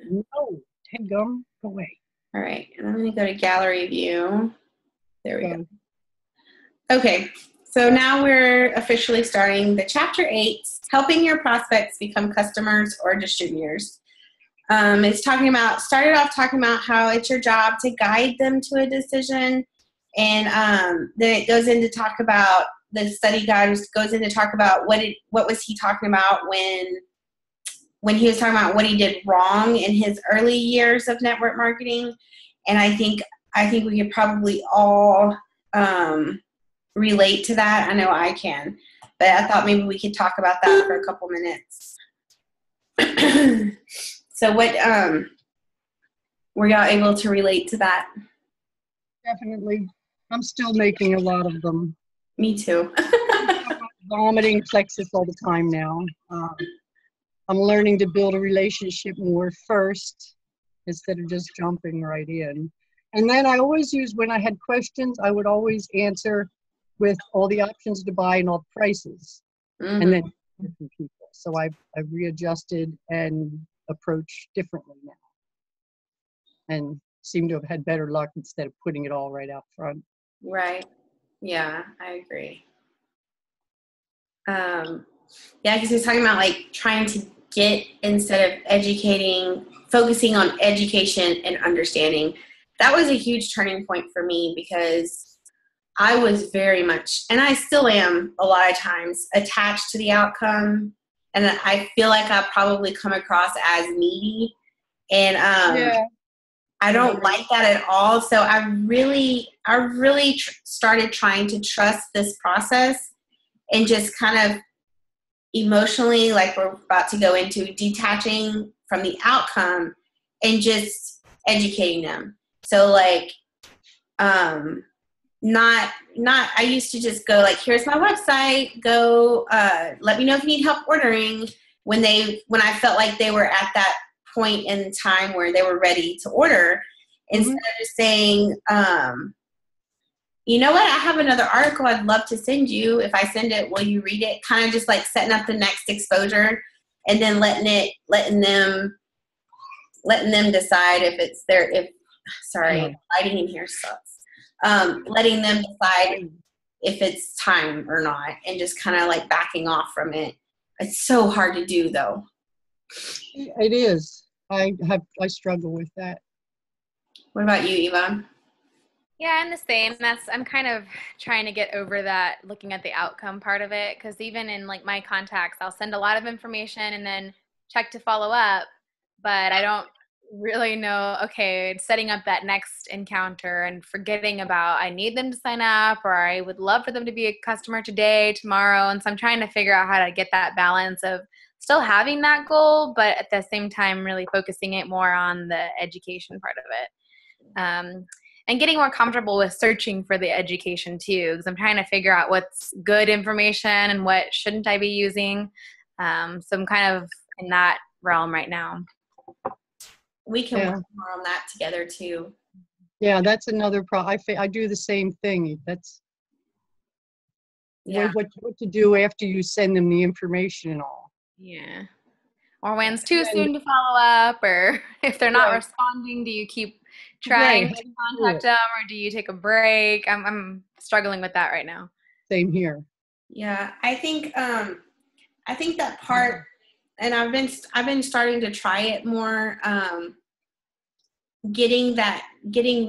No, headgum, go away. All right, and I'm going to go to gallery view. There we go. Okay, so now we're officially starting the chapter 8, helping your prospects become customers or distributors. It's started off talking about how it's your job to guide them to a decision, and then it goes into talk about the study guide goes into talk about what was he talking about when he was talking about what he did wrong in his early years of network marketing. And I think we could probably all relate to that. I know I can, but I thought maybe we could talk about that for a couple minutes. So what were y'all able to relate to that? Definitely. I'm still making a lot of them. Me too. Vomiting plexus all the time now. I'm learning to build a relationship more first instead of just jumping right in. And then I always use, when I had questions, I would always answer with all the options to buy and all the prices. Mm-hmm. And then different people. So I've readjusted and approached differently now. And seem to have had better luck instead of putting it all right out front. Right. Yeah, I agree. Yeah, because he's talking about like trying to get, instead of educating, focusing on education and understanding. That was a huge turning point for me because I was very much, and I still am a lot of times, attached to the outcome. And I feel like I probably come across as needy. And I don't like that at all. So I really started trying to trust this process and just kind of emotionally, like we're about to go into, detaching from the outcome and just educating them. So like, not, I used to just go like, here's my website, go, let me know if you need help ordering, when I felt like they were at that point in time where they were ready to order, instead of just saying, you know what, I have another article I'd love to send you. If I send it, will you read it? Kind of just like setting up the next exposure and then letting them decide if it's lighting in here sucks. Letting them decide if it's time or not, and just kind of like backing off from it. It's so hard to do though. It is. I struggle with that. What about you, Yvonne? Yeah, I'm the same. I'm kind of trying to get over that, looking at the outcome part of it, because even in like my contacts, I'll send a lot of information and then check to follow up, but I don't really know, okay, setting up that next encounter and forgetting about I need them to sign up, or I would love for them to be a customer today, tomorrow. And so I'm trying to figure out how to get that balance of still having that goal, but at the same time really focusing it more on the education part of it. And getting more comfortable with searching for the education too, because I'm trying to figure out what's good information and what shouldn't I be using. So I'm kind of in that realm right now. We can work more on that together too. Yeah, that's another problem. I do the same thing. That's what to do after you send them the information and all. Yeah. Or when it's too soon to follow up, or if they're not responding, do you keep trying to contact them, or do you take a break? I'm struggling with that right now. Same here. Yeah, I think that part, and I've been starting to try it more. Getting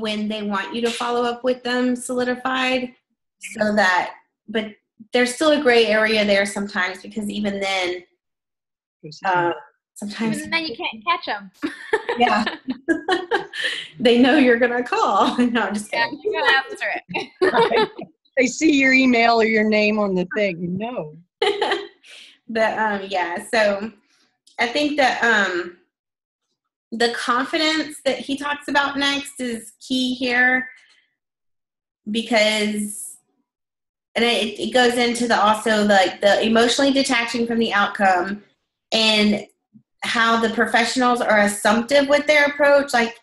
when they want you to follow up with them solidified, so that, but there's still a gray area there sometimes, because even then, sometimes even then you can't catch them. Yeah. They know you're gonna call. No, I'm just kidding. You're gonna answer it. Right. They see your email or your name on the thing. No. But so I think that the confidence that he talks about next is key here, because, and it goes into the emotionally detaching from the outcome, and how the professionals are assumptive with their approach. Like,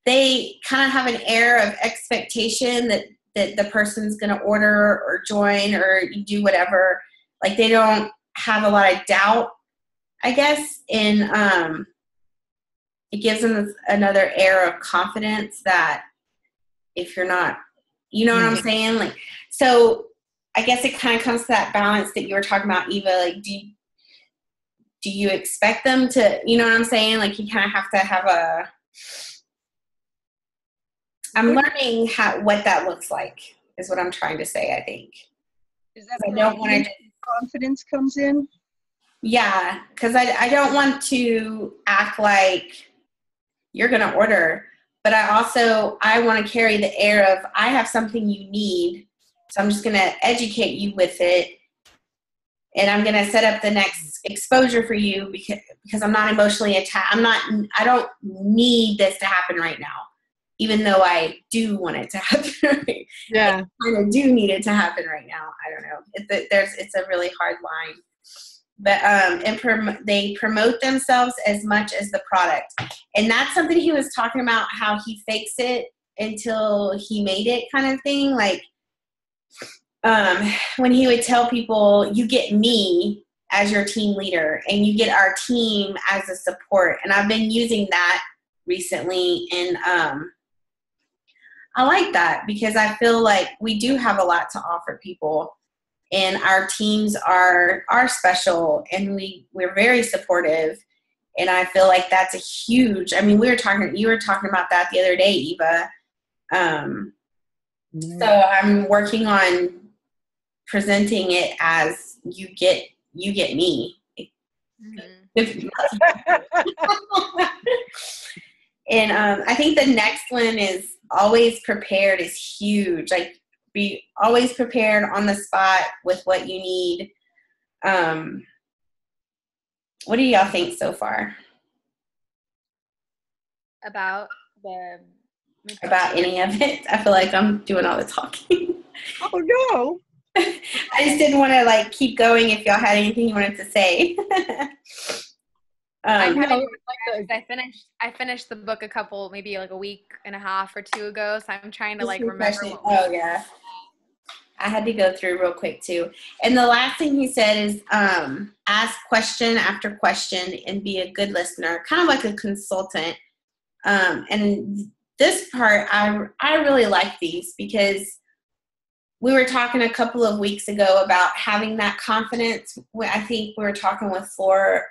they kind of have an air of expectation that the person's going to order or join or do whatever. Like, they don't have a lot of doubt, I guess, in it gives them another air of confidence that if you're not, you know what I'm saying? Like, so I guess it kind of comes to that balance that you were talking about, Eva. Like, do you expect them to, you know what I'm saying? Like, you kind of have to have I'm learning what that looks like is what I'm trying to say, I think. Is that I don't want to, confidence comes in? yeah, because I don't want to act like you're going to order, but I want to carry the air of, I have something you need, so I'm just going to educate you with it, and I'm going to set up the next exposure for you because I'm not emotionally attached. I don't need this to happen right now, even though I do want it to happen. Yeah. I kind of do need it to happen right now. I don't know. It's a really hard line. But they promote themselves as much as the product. And that's something he was talking about, how he fakes it until he made it kind of thing. Like, when he would tell people, you get me as your team leader and you get our team as a support. And I've been using that recently, and I like that because I feel like we do have a lot to offer people, and our teams are special, and we're very supportive. And I feel like that's a huge, I mean, you were talking about that the other day, Eva. So I'm working on presenting it as you get me. Mm-hmm. And I think the next one is always prepared is huge. Like, be always prepared on the spot with what you need. What do y'all think so far? About any of it? I feel like I'm doing all the talking. Oh, no. I just didn't want to keep going if y'all had anything you wanted to say. I finished the book maybe a week and a half or two ago, so I'm trying to remember. Oh yeah, I had to go through real quick too. And the last thing he said is ask question after question and be a good listener, kind of like a consultant. And this part, I really like these because we were talking a couple of weeks ago about having that confidence. I think we were talking with Flora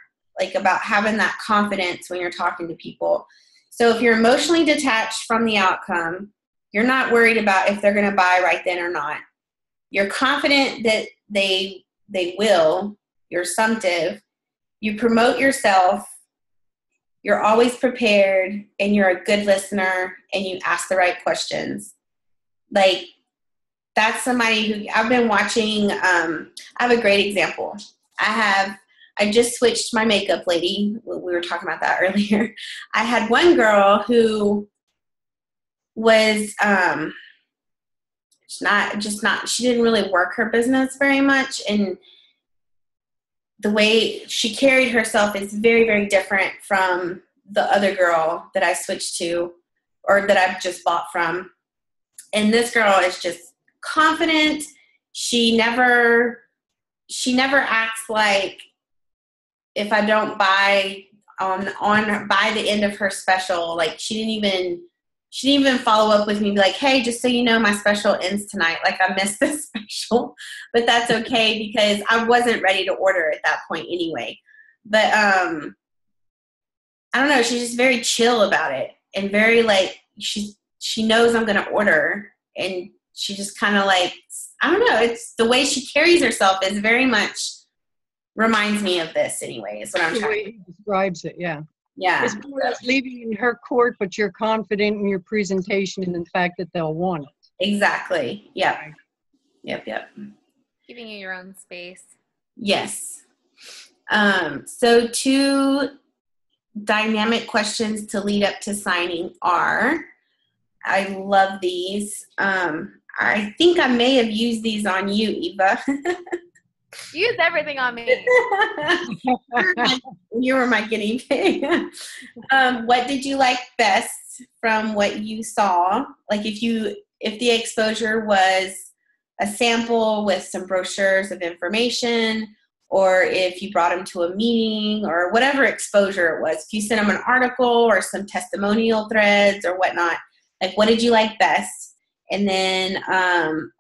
about having that confidence when you're talking to people. So if you're emotionally detached from the outcome, you're not worried about if they're going to buy right then or not. You're confident that they will. You're assumptive. You promote yourself. You're always prepared, and you're a good listener, and you ask the right questions. That's somebody who I've been watching. I have a great example. I just switched my makeup lady. We were talking about that earlier. I had one girl who was she didn't really work her business very much, and the way she carried herself is very, very different from the other girl that I switched to or that I've just bought from. And this girl is just confident. She never acts like, if I don't buy by the end of her special, she didn't even follow up with me, be like, hey, just so you know, my special ends tonight. I missed this special, but that's okay because I wasn't ready to order at that point anyway. But I don't know. She's just very chill about it, and very she knows I'm gonna order, and she just kind of I don't know. It's the way she carries herself is very much reminds me of this anyway, is what I'm trying. The way he describes it, yeah. Yeah. It's more or less leaving in her court, but you're confident in your presentation and the fact that they'll want it. Exactly. Yep. Yep. Giving you your own space. Yes. So 2 dynamic questions to lead up to signing are, I love these. I think I may have used these on you, Eva. Use everything on me. You were my guinea pig. What did you like best from what you saw? If the exposure was a sample with some brochures of information, or if you brought them to a meeting or whatever exposure it was. If you sent them an article or some testimonial threads or whatnot, like what did you like best? And then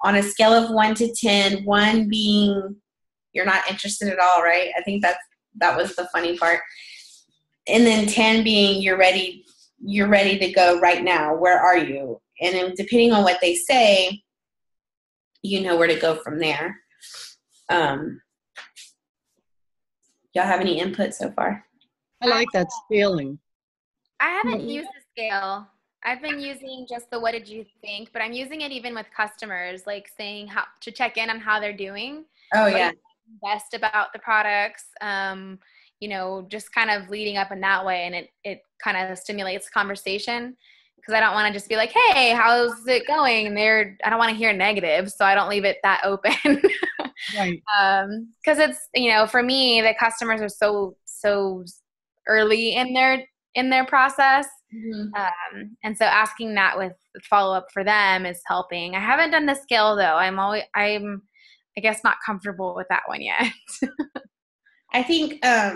on a scale of 1 to 10, 1 being you're not interested at all, right? I think that was the funny part. And then 10 being you're ready to go right now. Where are you? And then depending on what they say, you know where to go from there. Y'all have any input so far? I like that scaling. I haven't used the scale. I've been using just the what did you think, but I'm using it even with customers, like saying how to check in on how they're doing. Oh, yeah. Best about the products, you know, just kind of leading up in that way. And it kind of stimulates conversation because I don't want to just be like, hey, how's it going? And I don't want to hear negative. So I don't leave it that open. Right. Cause it's, you know, for me, the customers are so early in their process. Mm-hmm. And so asking that with follow up for them is helping. I haven't done the scale though. I'm I guess not comfortable with that one yet. I think I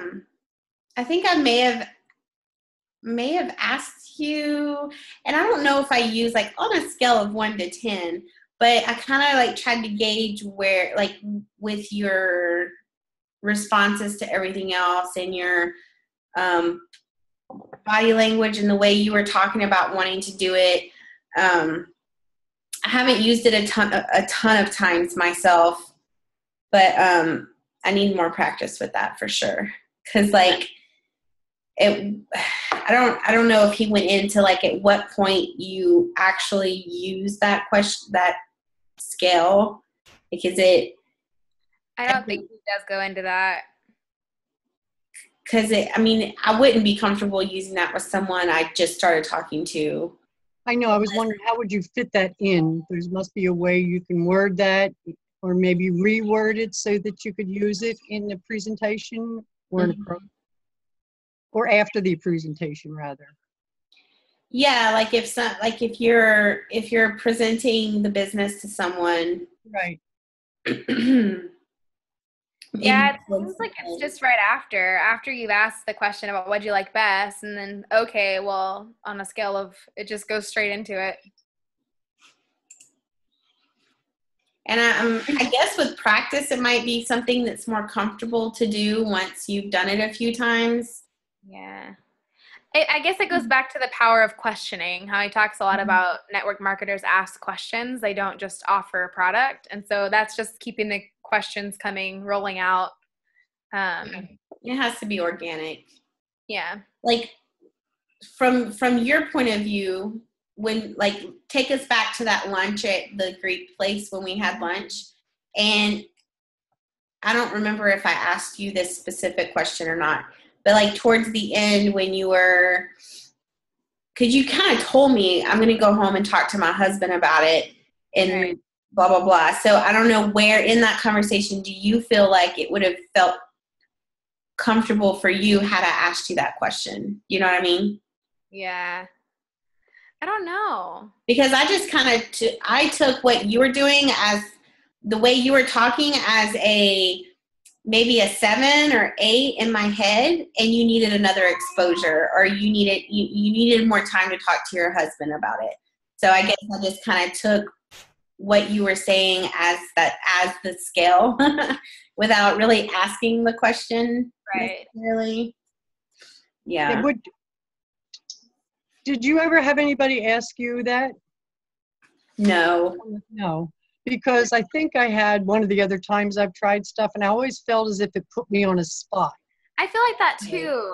may have asked you, and I don't know if I use like on a scale of 1 to 10, but I kind of like tried to gauge where, like with your responses to everything else and your body language and the way you were talking about wanting to do it. I haven't used it a ton of times myself, but I need more practice with that for sure. Cause like I don't know if he went into like at what point you actually use that question, that scale, because I don't think he does go into that. Cause I wouldn't be comfortable using that with someone I just started talking to. I know. I was wondering, how would you fit that in? There must be a way you can word that, or maybe reword it so that you could use it in the presentation or in or after the presentation, rather. Yeah, like if you're presenting the business to someone, right? Yeah, it seems like it's just right after you've asked the question about what you like best, and then okay, well, on a scale of it just goes straight into it. And I guess with practice, it might be something that's more comfortable to do once you've done it a few times. Yeah. I guess it goes back to the power of questioning, how he talks a lot about network marketers ask questions. They don't just offer a product. And so that's just keeping the questions rolling out. It has to be organic. Yeah. Like from your point of view, when like take us back to that lunch at the Greek place when we had lunch, and I don't remember if I asked you this specific question or not, but like towards the end when you were, because you kind of told me I'm going to go home and talk to my husband about it and right. Blah blah blah. So I don't know where in that conversation do you feel like it would have felt comfortable for you had I asked you that question? You know what I mean? Yeah. I don't know. Because I just kind of I took what you were doing as the way you were talking as maybe a 7 or 8 in my head, and you needed another exposure, or you needed more time to talk to your husband about it. So I guess I just kind of took what you were saying as the scale without really asking the question. Right. Necessarily. Yeah. Did you ever have anybody ask you that? No. No, because I think I had one of the other times I've tried stuff, and I always felt as if it put me on a spot. I feel like that too.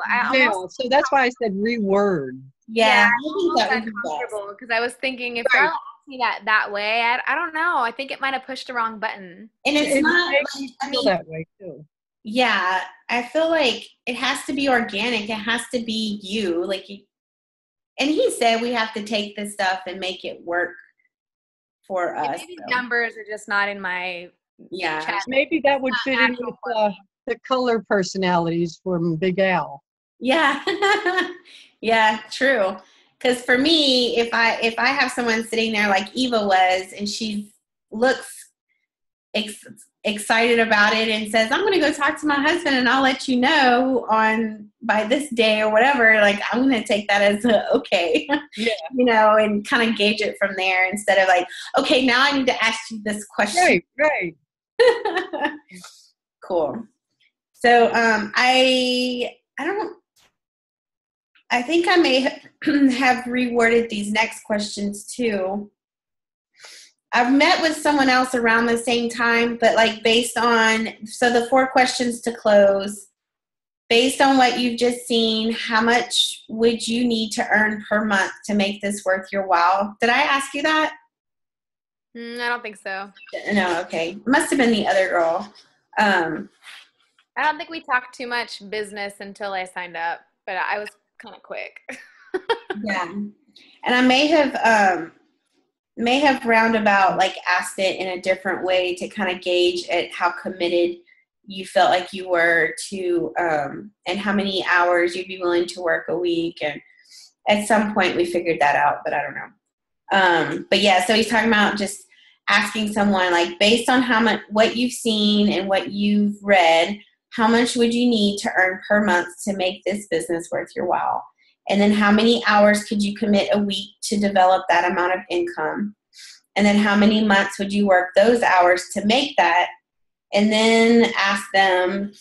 So that's why I said reword. Yeah, I think that uncomfortable because I was thinking if they're asking me that way, I don't know. I think it might have pushed the wrong button. And it's not. I feel that way too. Yeah, I feel like it has to be organic. It has to be you, like. And he said we have to take this stuff and make it work for us. Maybe numbers are just not in my chat. Maybe that would fit in with the color personalities from Big Al. Yeah. Yeah, true. Because for me, if I have someone sitting there like Eva was, and she looks excited about it and says, I'm going to go talk to my husband and I'll let you know by this day or whatever, like, I'm going to take that as okay, and kind of gauge it from there instead of like, okay, now I need to ask you this question. Right. Cool. So, I think I may have reworded these next questions too. I've met with someone else around the same time, but like so the 4 questions to close, based on what you've just seen, how much would you need to earn per month to make this worth your while? Did I ask you that? I don't think so. No, okay. Must have been the other girl. I don't think we talked too much business until I signed up, but I was kind of quick. Yeah. And I may have roundabout like asked it in a different way to kind of gauge at how committed you felt like you were to and how many hours you'd be willing to work a week. And at some point we figured that out, but I don't know. But yeah, so he's talking about just asking someone, like, based on what you've seen and what you've read, how much would you need to earn per month to make this business worth your while? And then how many hours could you commit a week to develop that amount of income? And then how many months would you work those hours to make that? And then ask them,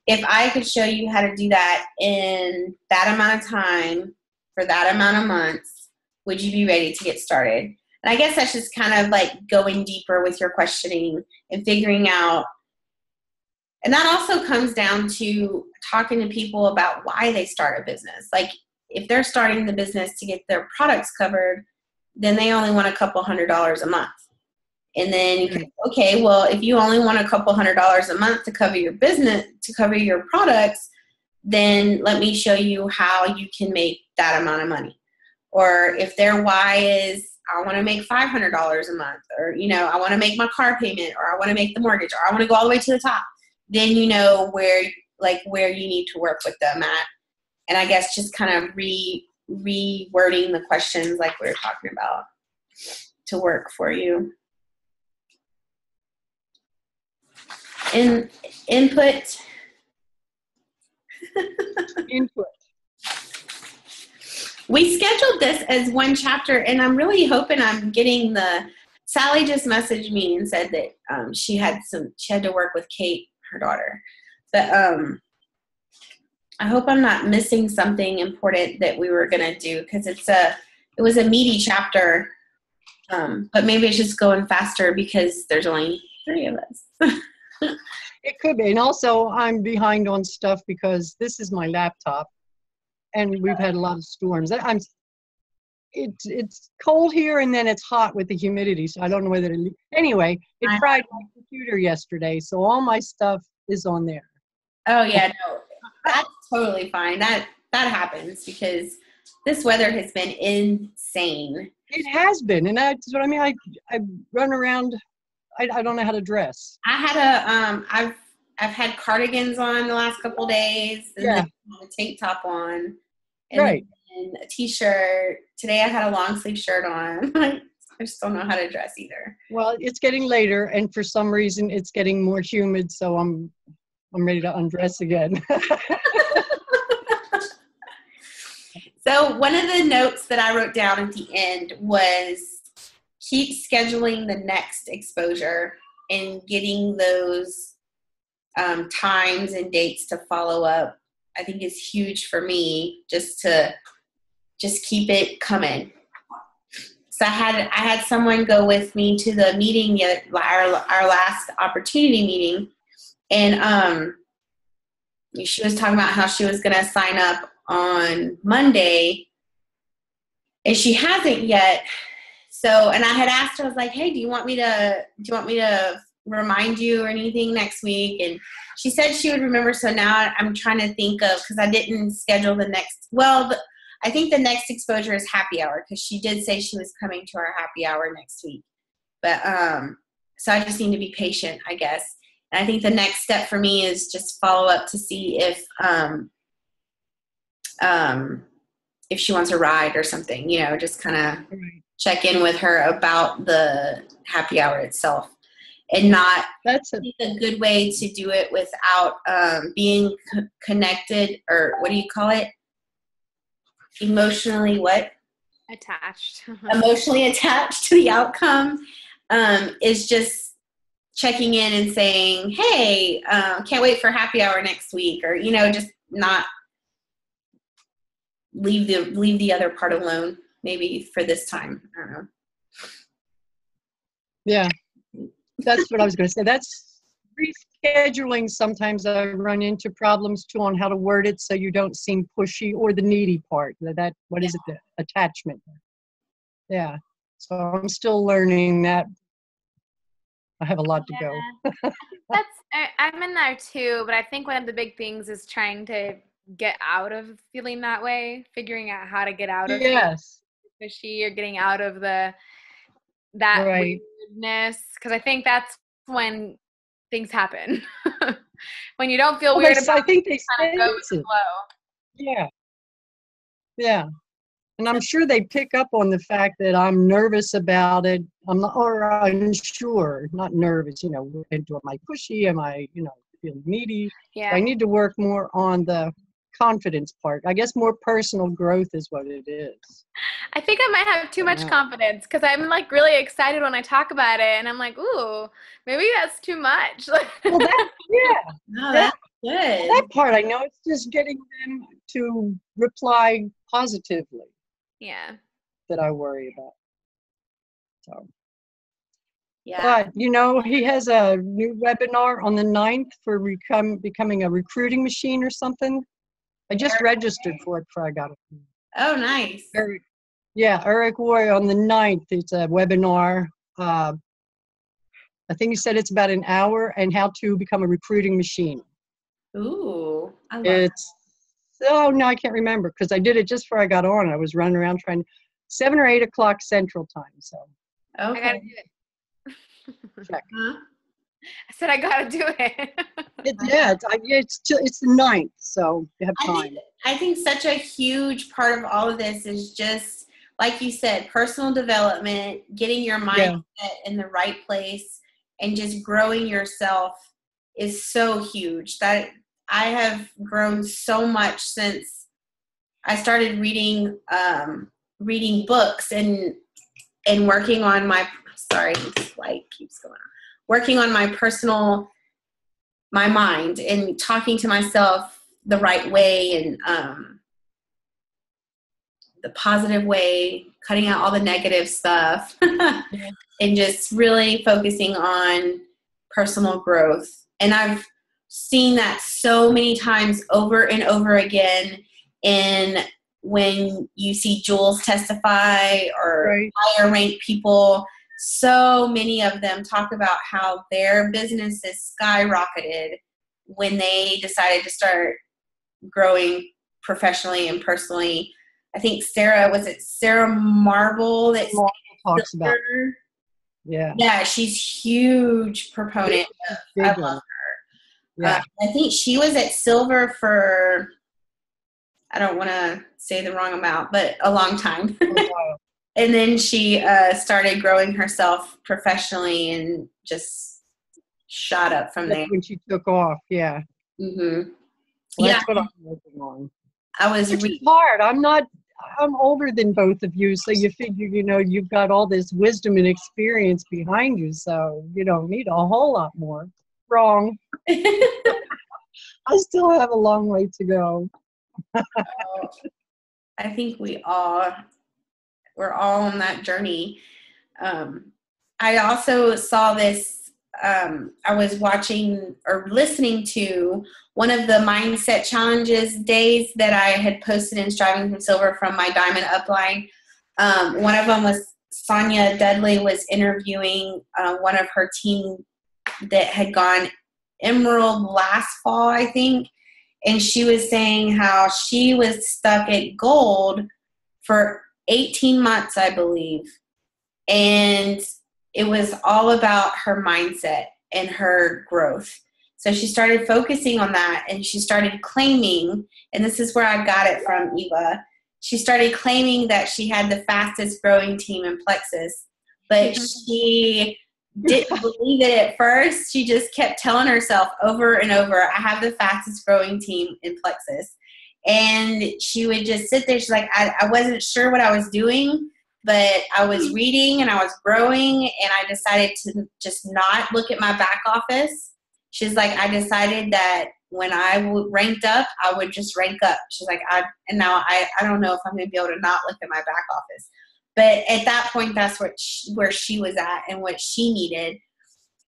if I could show you how to do that in that amount of time for that amount of months, would you be ready to get started? And I guess that's just kind of like going deeper with your questioning and figuring out. And that also comes down to talking to people about why they start a business. Like, if they're starting the business to get their products covered, then they only want a couple $100s a month. And then you can, okay, well, if you only want a couple $100s a month to cover your business, to cover your products, then let me show you how you can make that amount of money. Or if their why is, I want to make $500 a month, or, I want to make my car payment, or I want to make the mortgage, or I want to go all the way to the top, then you know where you need to work with them at. And I guess just kind of rewording the questions like we were talking about to work for you. Input. We scheduled this as one chapter, and I'm really hoping I'm getting Sally just messaged me and said that she had to work with Kate, her daughter. But I hope I'm not missing something important that we were going to do, because it was a meaty chapter. But maybe it's just going faster because there's only 3 of us. It could be. And also, I'm behind on stuff because this is my laptop, and we've had a lot of storms. It's cold here, and then it's hot with the humidity, so I don't know whether to. Anyway, it fried my computer yesterday, so all my stuff is on there. Oh yeah, no, that's totally fine. That happens because this weather has been insane. It has been, and that's what I mean. I run around. I don't know how to dress. I had I've had cardigans on the last couple days, and then a tank top on, and a t-shirt. Today I had a long sleeve shirt on. I just don't know how to dress either. Well, it's getting later, and for some reason it's getting more humid, so I'm ready to undress again. So one of the notes that I wrote down at the end was keep scheduling the next exposure and getting those times and dates to follow up. I think is huge for me, just to keep it coming. So I had someone go with me to the meeting, our last opportunity meeting, and she was talking about how she was going to sign up on Monday, and she hasn't yet. So, and I had asked her, I was like, hey, do you want me to remind you or anything next week? And she said she would remember. So now I'm trying to think of, because I didn't schedule the next, I think the next exposure is happy hour, because she did say she was coming to our happy hour next week. But, so I just need to be patient, I guess. And I think the next step for me is just follow up to see if she wants a ride or something, just kind of check in with her about the happy hour itself. and not That's a good way to do it without being connected, or what do you call it? Emotionally what? Attached. Emotionally attached to the outcome, is just checking in and saying, hey, can't wait for happy hour next week, or, just not leave the other part alone, maybe for this time. I don't know. Yeah, that's what I was going to say. That's rescheduling. Sometimes I run into problems too on how to word it so you don't seem pushy, or the needy part. What is it? The attachment. Yeah. So I'm still learning that. I have a lot to go. I'm in there too, but I think one of the big things is trying to get out of feeling that way, figuring out how to get out of Yes. feeling pushy, or getting out of that Right. weirdness, because I think that's when things happen. When you don't feel Well, weird about I think they it, kind of go with sense the it. flow. Yeah. Yeah. And I'm sure they pick up on the fact that I'm nervous about it. Or unsure, not nervous, am I pushy? Am I, feeling needy? Yeah. So I need to work more on the confidence part. I guess more personal growth is what it is. I think I might have too much confidence, because I'm like really excited when I talk about it, and I'm like, ooh, maybe that's too much. Well, No, that's good. That part I know. It's just getting them to reply positively. Yeah. That I worry about. So. Yeah. But, he has a new webinar on the 9th for becoming a recruiting machine or something. I just registered for it before I got it. Oh, nice. Eric Worre on the 9th. It's a webinar. I think he said it's about an hour, and how to become a recruiting machine. Ooh, I love Oh, no, I can't remember, because I did it just before I got on. I was running around 7 or 8 o'clock Central Time. So. Okay. I gotta do it. Check. Huh? I said I gotta do it. It's the 9th, so you have time. I think such a huge part of all of this is just, like you said, personal development, getting your mindset in the right place, and just growing yourself is so huge. That I have grown so much since I started reading books and working on my this light keeps going on. Working on my mind, and talking to myself the right way, and the positive way, cutting out all the negative stuff, and just really focusing on personal growth. And I've seen that so many times over and over again when you see Jules testify, or higher ranked people. So many of them talk about how their businesses skyrocketed when they decided to start growing professionally and personally. I think Sarah Marble that talks about. Yeah, she's huge proponent. I love her. Yeah. I think she was at silver for, I don't want to say the wrong amount, but a long time. And then she started growing herself professionally and just shot up from there. When she took off, yeah. Mm-hmm. Well, that's what I'm working on. Which is hard. I'm older than both of you, so you figure, you've got all this wisdom and experience behind you, so you don't need a whole lot more. Wrong. I still have a long way to go. I think we're all on that journey. I also saw this, I was watching or listening to one of the mindset challenges days that I had posted in Striving from Silver from my Diamond Upline. One of them was Sonia Dudley was interviewing one of her team that had gone Emerald last fall, I think. And she was saying how she was stuck at gold for 18 months, I believe. And it was all about her mindset and her growth. So she started focusing on that, and she started claiming, and this is where I got it from, Eva. She started claiming that she had the fastest growing team in Plexus, but she didn't believe it at first. She just kept telling herself over and over, I have the fastest growing team in Plexus. And she would just sit there. She's like, I wasn't sure what I was doing, but I was reading and I was growing, and I decided to just not look at my back office. She's like, I decided that when I ranked up, I would just rank up. She's like, now I don't know if I'm going to be able to not look at my back office. But at that point, that's where she was at and what she needed.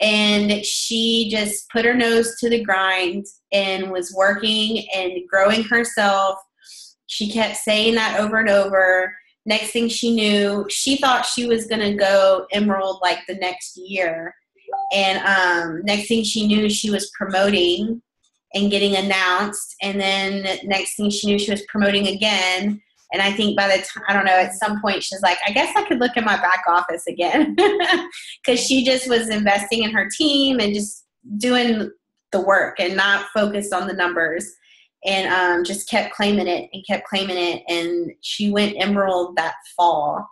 And she just put her nose to the grind and was working and growing herself. She kept saying that over and over. Next thing she knew, she thought she was going to go Emerald like the next year. And next thing she knew, she was promoting and getting announced. And then next thing she knew, she was promoting again. And I think by the time, I don't know, at some point she's like, I guess I could look at my back office again. Because she just was investing in her team and just doing the work and not focused on the numbers. And just kept claiming it and kept claiming it. And she went Emerald that fall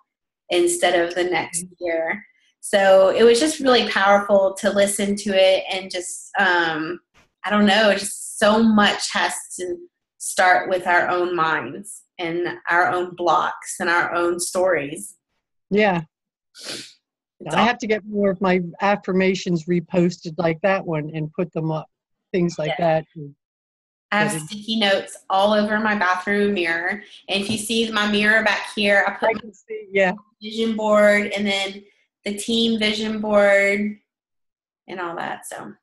instead of the next year. So it was just really powerful to listen to it. And just, I don't know, just so much has to start with our own minds and our own blocks and our own stories. Yeah. I have to get more of my affirmations reposted like that one and put them up, things like that. I have sticky notes all over my bathroom mirror. And if you see my mirror back here, I put my vision board and then the team vision board and all that. So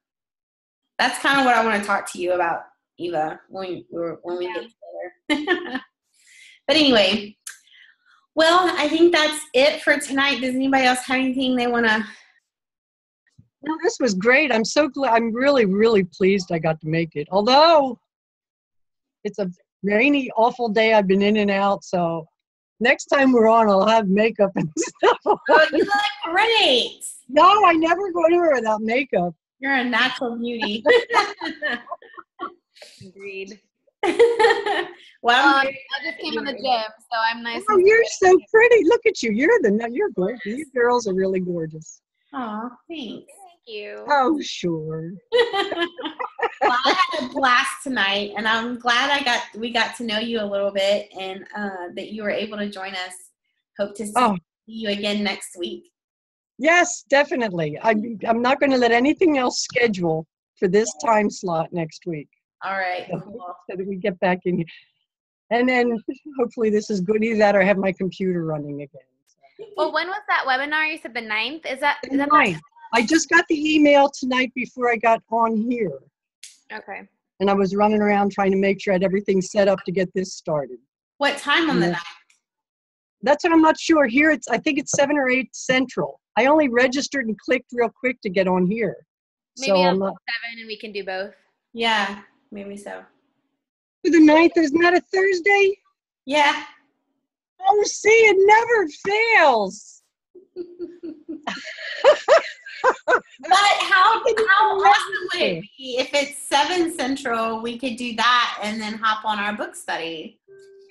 that's kind of what I want to talk to you about, Eva, when we get together. But anyway, well, I think that's it for tonight. Does anybody else have anything they want to? No, this was great. I'm so glad. I'm really, really pleased I got to make it. Although it's a rainy, awful day. I've been in and out. So next time we're on, I'll have makeup and stuff. Oh, you look great. No, I never go anywhere without makeup. You're a natural beauty. Agreed. Well, I just came from the gym, so I'm nice. Oh, you're so pretty. Look at you. You're gorgeous. You girls are really gorgeous. Oh, thanks. Thank you. Oh, sure. Well, I had a blast tonight, and I'm glad we got to know you a little bit, and that you were able to join us. Hope to see you again next week. Yes, definitely. I'm not going to let anything else schedule for this time slot next week. All right. So, Cool. so that we get back in here. And then hopefully this is good. Either that or have my computer running again. So. Well, when was that webinar? You said the 9th? Is that The 9th. I just got the email tonight before I got on here. Okay. And I was running around trying to make sure I had everything set up to get this started. What time on the 9th? That's what I'm not sure. Here, I think it's 7 or 8 Central. I only registered and clicked real quick to get on here. Maybe so I'll do 7 and we can do both. Yeah, maybe so. The 9th, isn't that a Thursday? Yeah. Oh, see, it never fails. But how awesome would it be if it's 7 Central, we could do that and then hop on our book study.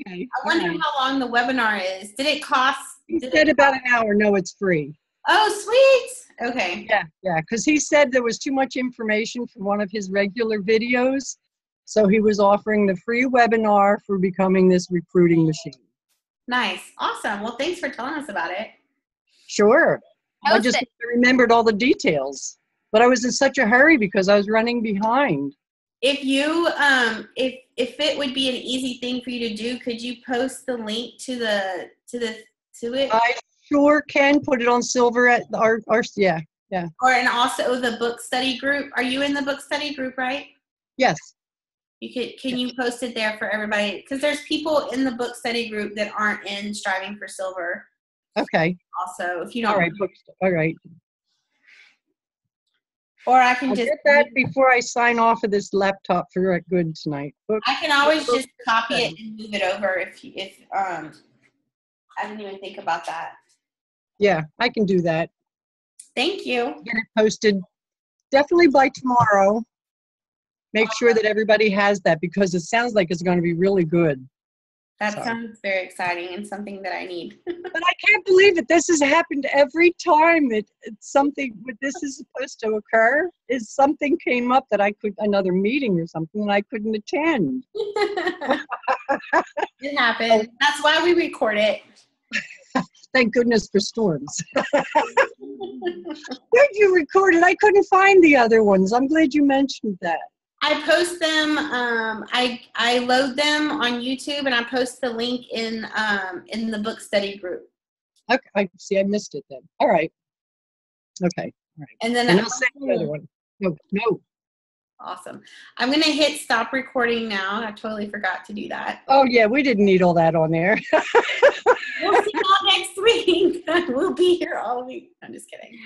Okay. I wonder how long the webinar is. Did it cost? He said about an hour. No, it's free. Oh, sweet. Okay. Yeah, because he said there was too much information from one of his regular videos. So he was offering the free webinar for becoming this recruiting machine. Nice. Awesome. Well, thanks for telling us about it. Sure. I just remembered all the details. But I was in such a hurry because I was running behind. If you, if it would be an easy thing for you to do, could you post the link to it? I sure can put it on Silver at our yeah. Or and also the book study group. Are you in the book study group, right? Yes. Can you post it there for everybody? Because there's people in the book study group that aren't in Striving for Silver. Okay. Also, if you don't. All right. Or I can I'll just get that before I sign off of this laptop for good tonight. I can always just copy it and move it over if I didn't even think about that. Yeah, I can do that. Thank you. Get it posted definitely by tomorrow. Make sure that everybody has that because it sounds like it's going to be really good. That So. sounds very exciting and something that I need. But I can't believe it. This has happened every time it's something, this is supposed to occur, is something came up that another meeting or something, and I couldn't attend. It happened. That's why we record it. Thank goodness for storms. Where'd you record it? I couldn't find the other ones. I'm glad you mentioned that. I post them. I load them on YouTube, and I post the link in the book study group. Okay, I see. I missed it then. All right. Okay. All right. And then I'll send the other one. No. Awesome. I'm gonna hit stop recording now. I totally forgot to do that. Oh yeah, we didn't need all that on there. We'll see y'all next week. We'll be here all week. I'm just kidding.